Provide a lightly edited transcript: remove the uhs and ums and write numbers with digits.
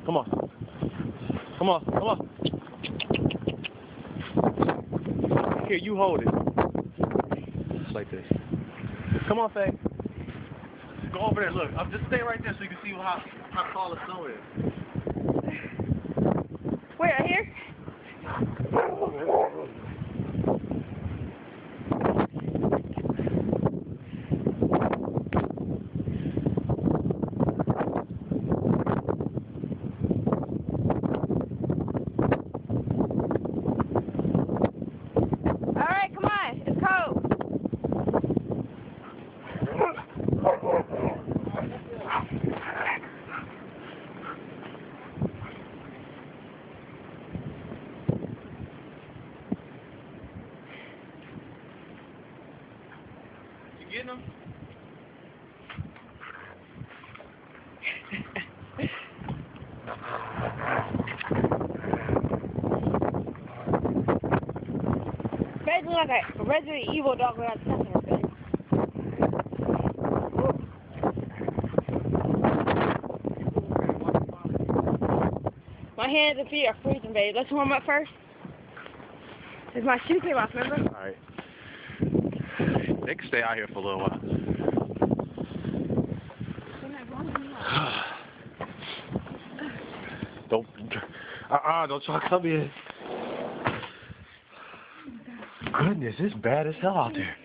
Come on. Come on. Come on. Here, you hold it. Just like this. Come on, Faye. Go over there. Look, I'm just stay right there so you can see how tall the snow is. Wait, right here? Alright, come on. It's cold. You getting them? Fred's like a Resident Evil dog without touching her face. My hands and feet are freezing, babe. Let's warm up first. Because my shoe came off, remember? Alright. They can stay out here for a little while. Don't try to come in. Goodness, it's bad as hell out there.